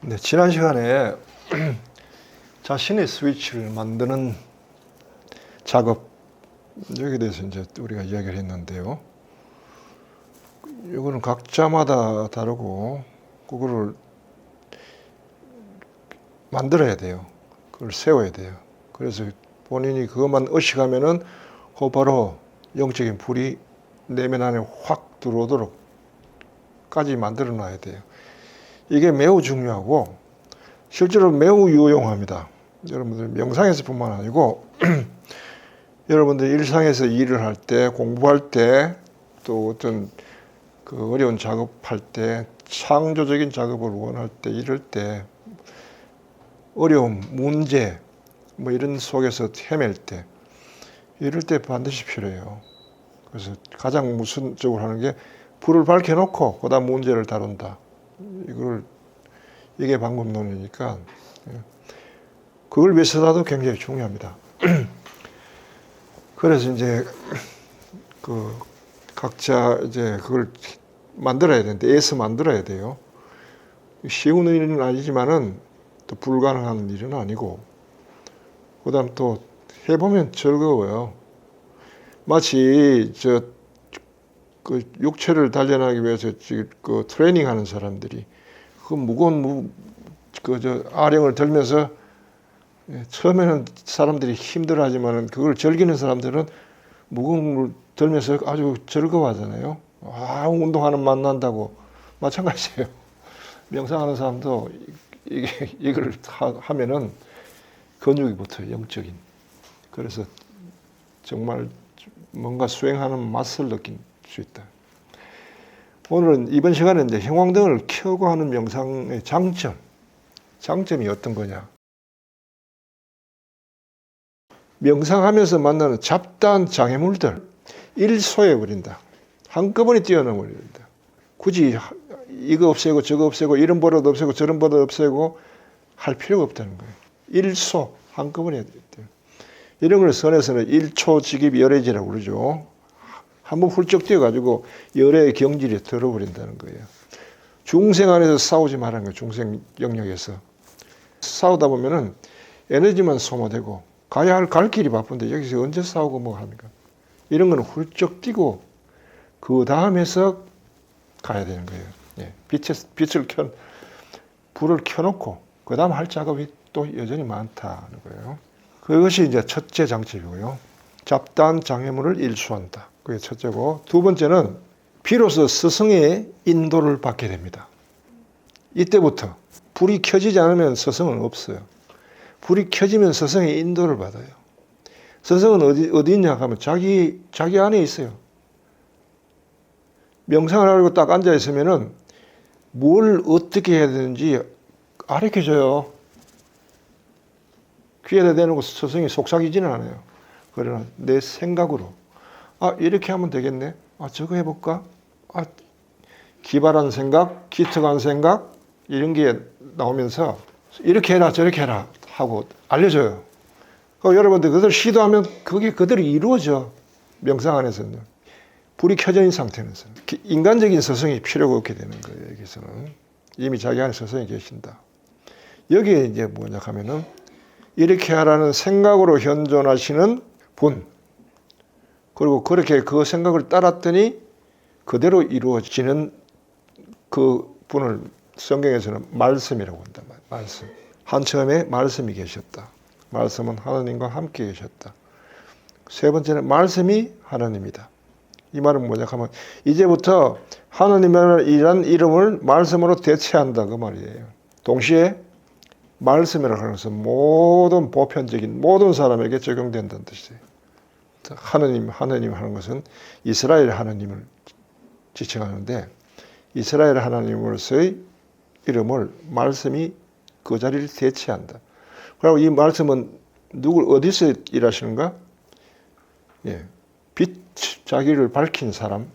네, 지난 시간에 자신의 스위치를 만드는 작업, 여기에 대해서 이제 우리가 이야기를 했는데요. 이거는 각자마다 다르고, 그거를 만들어야 돼요. 그걸 세워야 돼요. 그래서 본인이 그것만 의식하면은 곧바로 영적인 불이 내면 안에 확 들어오도록 까지 만들어 놔야 돼요. 이게 매우 중요하고 실제로 매우 유용합니다. 여러분들 명상에서뿐만 아니고 여러분들 일상에서 일을 할 때, 공부할 때, 또 어떤 그 어려운 작업할 때, 창조적인 작업을 원할 때, 이럴 때, 어려움, 문제, 뭐 이런 속에서 헤맬 때, 이럴 때 반드시 필요해요. 그래서 가장 우선적으로 하는 게 불을 밝혀놓고 그다음 문제를 다룬다. 이게 방법론이니까 그걸 위해서라도 굉장히 중요합니다. 그래서 이제 그 각자 이제 그걸 만들어야 되는데 애써 만들어야 돼요. 쉬운 일은 아니지만은 또 불가능한 일은 아니고, 그다음 또 해보면 즐거워요. 마치 그 육체를 단련하기 위해서 그 트레이닝하는 사람들이 그 무거운 아령을 들면서 처음에는 사람들이 힘들어하지만은 그걸 즐기는 사람들은 무거운 걸 들면서 아주 즐거워하잖아요. 운동하는 맛 난다고. 마찬가지예요. 명상하는 사람도 이걸 하면은 근육이 붙어요, 영적인. 그래서 정말 뭔가 수행하는 맛을 느낄 수 있다. 오늘은 이번 시간에 이제 형광등을 켜고 하는 명상의 장점이 어떤 거냐? 명상하면서 만나는 잡다한 장애물들 일소해 버린다. 한꺼번에 뛰어넘어 버린다. 굳이 이거 없애고 저거 없애고 이런 버릇 없애고 저런 버릇 없애고 할 필요가 없다는 거예요. 일소 한꺼번에 해야 돼요. 이런 걸 선에서는 일초직입 열애지라고 그러죠. 한번 훌쩍 뛰어가지고 열애의 경질에 들어버린다는 거예요. 중생 안에서 싸우지 말라는 거예요. 중생 영역에서. 싸우다 보면은 에너지만 소모되고 갈 길이 바쁜데 여기서 언제 싸우고 뭐 합니까? 이런 거는 훌쩍 뛰고 그 다음에서 가야 되는 거예요. 예. 불을 켜놓고 그 다음 할 작업이 또 여전히 많다는 거예요. 그것이 이제 첫째 장점이고요. 잡다한 장애물을 일수한다. 그게 첫째고, 두 번째는 비로소 스승의 인도를 받게 됩니다. 이때부터 불이 켜지지 않으면 스승은 없어요. 불이 켜지면 스승의 인도를 받아요. 스승은 어디 있냐 하면 자기 안에 있어요. 명상을 하려고 딱 앉아 있으면은 뭘 어떻게 해야 되는지 가르쳐줘요. 귀에다 대놓고 스승이 속삭이지는 않아요. 그러나 내 생각으로 이렇게 하면 되겠네. 저거 해볼까? 기발한 생각, 기특한 생각 이런 게 나오면서 이렇게 해라 저렇게 해라 하고 알려줘요. 여러분들 그걸 시도하면 그게 그대로 이루어져. 명상 안에서는 불이 켜져 있는 상태는 인간적인 스승이 필요가 없게 되는 거예요. 여기서는 이미 자기 안에 스승이 계신다. 여기에 이제 뭐냐 하면은 이렇게 하라는 생각으로 현존하시는 분, 그리고 그렇게 그 생각을 따랐더니 그대로 이루어지는 그 분을 성경에서는 말씀이라고 한단 말이에요. 말씀. 한처음에 말씀이 계셨다. 말씀은 하나님과 함께 계셨다. 세 번째는 말씀이 하나님이다. 이 말은 뭐냐 하면 이제부터 하나님이라는 이름을 말씀으로 대체한다 그 말이에요. 동시에 말씀이라고 하는 것은 모든 보편적인 모든 사람에게 적용된다는 뜻이에요. 하나님 하는 것은 이스라엘 하나님을 지칭하는데 이스라엘 하나님으로서의 이름을 말씀이 그 자리를 대체한다. 그리고 이 말씀은 어디서 일하시는가? 자기를 밝힌 사람의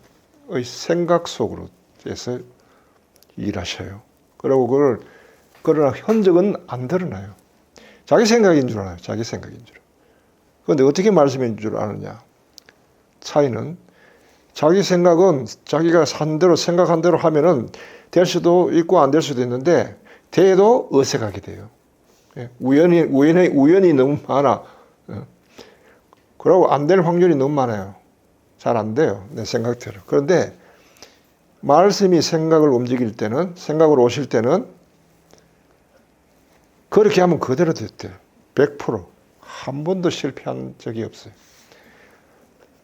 생각 속으로 해서 일하셔요. 그리고 그러나 흔적은 안 드러나요. 자기 생각인 줄 알아요. 자기 생각인 줄. 그런데 어떻게 말씀인 줄 아느냐? 차이는 자기 생각은 자기가 산 대로 생각한 대로 하면은 될 수도 있고 안 될 수도 있는데 돼도 어색하게 돼요. 예, 우연이 너무 많아. 그러고 안 될 확률이 너무 많아요. 잘 안 돼요. 내 생각대로. 그런데 말씀이 생각을 움직일 때는, 생각으로 오실 때는 그렇게 하면 그대로 됐대요. 100%. 한 번도 실패한 적이 없어요.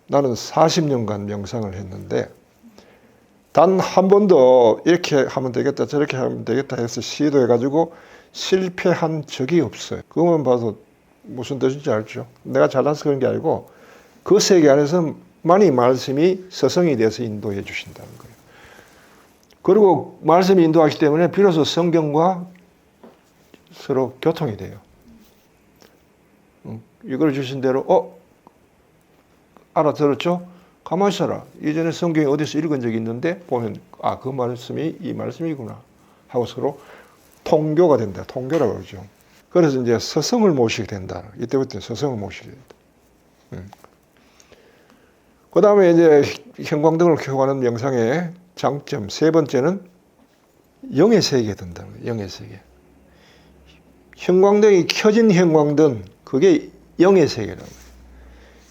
나는 40년간 명상을 했는데 단 한 번도 이렇게 하면 되겠다, 저렇게 하면 되겠다 해서 시도해가지고 실패한 적이 없어요. 그것만 봐도 무슨 뜻인지 알죠? 내가 잘나서 그런 게 아니고 그 세계 안에서만이 말씀이 서성이 돼서 인도해 주신다는 거예요. 그리고 말씀이 인도하기 때문에 비로소 성경과 서로 교통이 돼요. 이걸 주신 대로 알아들었죠? 가만히 있어라. 이전에 성경에 어디서 읽은 적이 있는데 보면 그 말씀이 이 말씀이구나 하고 서로 통교가 된다. 통교라고 그러죠. 그래서 이제 서성을 모시게 된다. 이때부터 서성을 모시게 된다. 그 다음에 이제 형광등을 켜고 하는 명상의 장점 세 번째는 영의 세계에 든다는 거예요. 영의 세계. 형광등이 켜진 형광등, 그게 영의 세계라는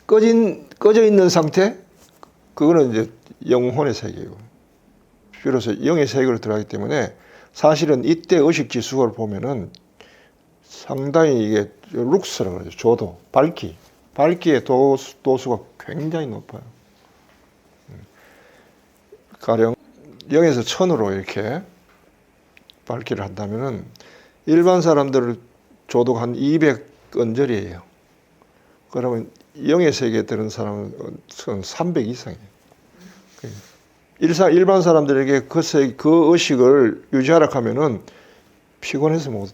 거예요. 꺼져 있는 상태, 그거는 이제 영혼의 세계고. 비로소 영의 세계로 들어가기 때문에 사실은 이때 의식 지수를 보면은 상당히 이게 룩스라고 그러죠. 조도, 밝기의 도수가 굉장히 높아요. 가령 0에서 1000으로 이렇게 밝기를 한다면은 일반 사람들 조도가 한 200언저리예요. 그러면 영의 세계에 들은 사람은 300 이상이에요. 일반 사람들에게 그 의식을 유지하라 하면은 피곤해서 못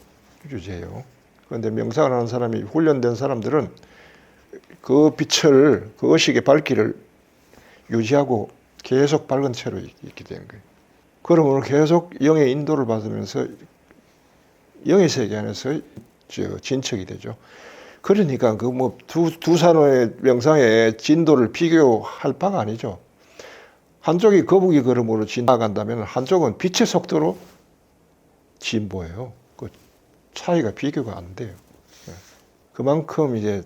유지해요. 그런데 명상을 하는 사람이 훈련된 사람들은 그 빛을, 그 의식의 밝기를 유지하고 계속 밝은 채로 있게 되는 거예요. 그러면 계속 영의 인도를 받으면서 영의 세계 안에서 진척이 되죠. 그러니까 그 뭐 두 산호의 명상의 진도를 비교할 바가 아니죠. 한쪽이 거북이 걸음으로 지나간다면 한쪽은 빛의 속도로 진보해요. 그 차이가 비교가 안 돼요. 그만큼 이제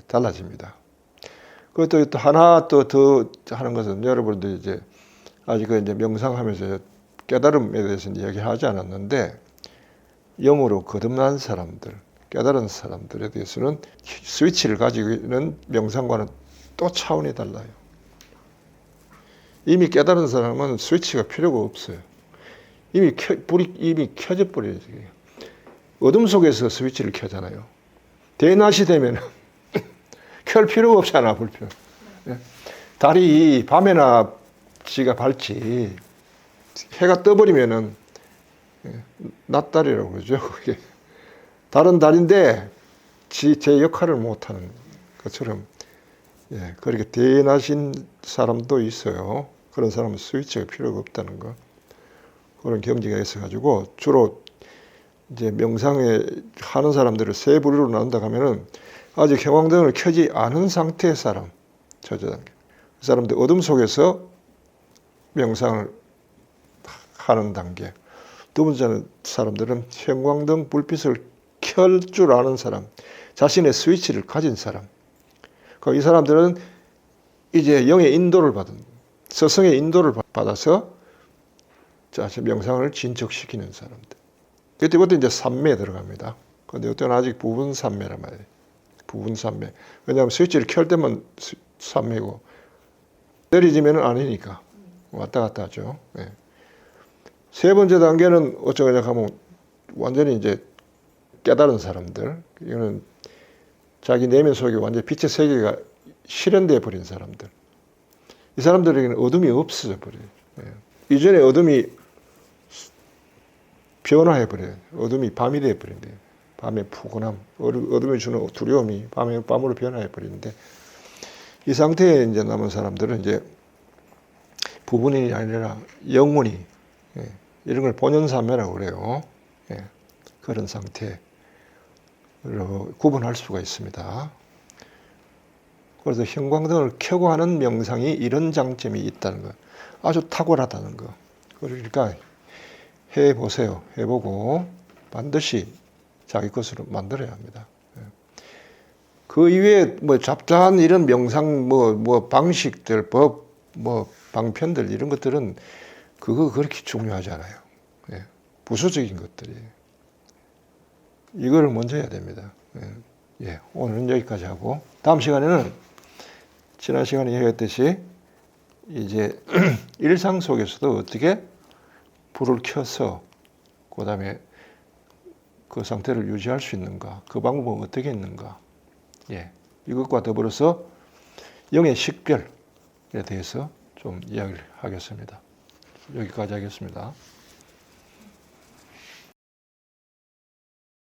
달라집니다. 그것도 또 하나 더 하는 것은 여러분들 이제 아직 이제 명상하면서 깨달음에 대해서 이야기하지 않았는데 영으로 거듭난 사람들, 깨달은 사람들에 대해서는 스위치를 가지고 있는 명상과는 또 차원이 달라요. 이미 깨달은 사람은 스위치가 필요가 없어요. 불이 이미 켜져 버려요. 어둠 속에서 스위치를 켜잖아요. 대낮이 되면 켤 필요가 없잖아, 불편. 달이 밤에나 지가 밝지. 해가 떠버리면은 낮달이라고 그러죠. 그게 다른 달인데 제 역할을 못하는 것처럼 그렇게 대낮인 사람도 있어요. 그런 사람은 스위치가 필요가 없다는 거. 그런 경지가 있어가지고 주로 이제 명상에 하는 사람들을 세 부류로 나눈다 하면은 아직 형광등을 켜지 않은 상태의 사람, 저저단계. 그 사람들 어둠 속에서 명상을 하는 단계. 두 번째는 사람들은 형광등 불빛을 켤 줄 아는 사람, 자신의 스위치를 가진 사람. 이 사람들은 이제 영의 인도를 받은, 서성의 인도를 받아서 자신 명상을 진척시키는 사람들. 그때부터 이제 삼매에 들어갑니다. 그런데 이때는 아직 부분 삼매란 말이에요. 부분 삼매. 왜냐하면 스위치를 켤 때만 삼매고 내리지면은 아니니까 왔다 갔다 하죠. 세 번째 단계는 어쩌냐 하면 완전히 이제 깨달은 사람들. 이거는 자기 내면 속에 완전히 빛의 세계가 실현되어 버린 사람들. 이 사람들에게는 어둠이 없어져 버려요. 이전에 어둠이 변화해 버려요. 어둠이 밤이 되어 버린대요. 밤의 푸근함, 어둠이 주는 두려움이 밤으로 변화해 버리는데 이 상태에 이제 남은 사람들은 이제 부분이 아니라 영혼이 이런 걸 본연삼매라고 그래요. 그런 상태로 구분할 수가 있습니다. 그래서 형광등을 켜고 하는 명상이 이런 장점이 있다는 거, 아주 탁월하다는 거. 그러니까 해보세요. 해보고 반드시 자기 것으로 만들어야 합니다. 그 이외에 뭐 잡다한 이런 명상 뭐 방식들, 법, 뭐 방편들 이런 것들은 그거 그렇게 중요하지 않아요. 예. 부수적인 것들이. 이거를 먼저 해야 됩니다. 예. 오늘은 여기까지 하고 다음 시간에는 지난 시간에 얘기했듯이 이제 일상 속에서도 어떻게 불을 켜서 그 다음에 그 상태를 유지할 수 있는가, 그 방법은 어떻게 있는가, 예, 이것과 더불어서 영의 식별에 대해서 좀 이야기를 하겠습니다. 여기까지 하겠습니다.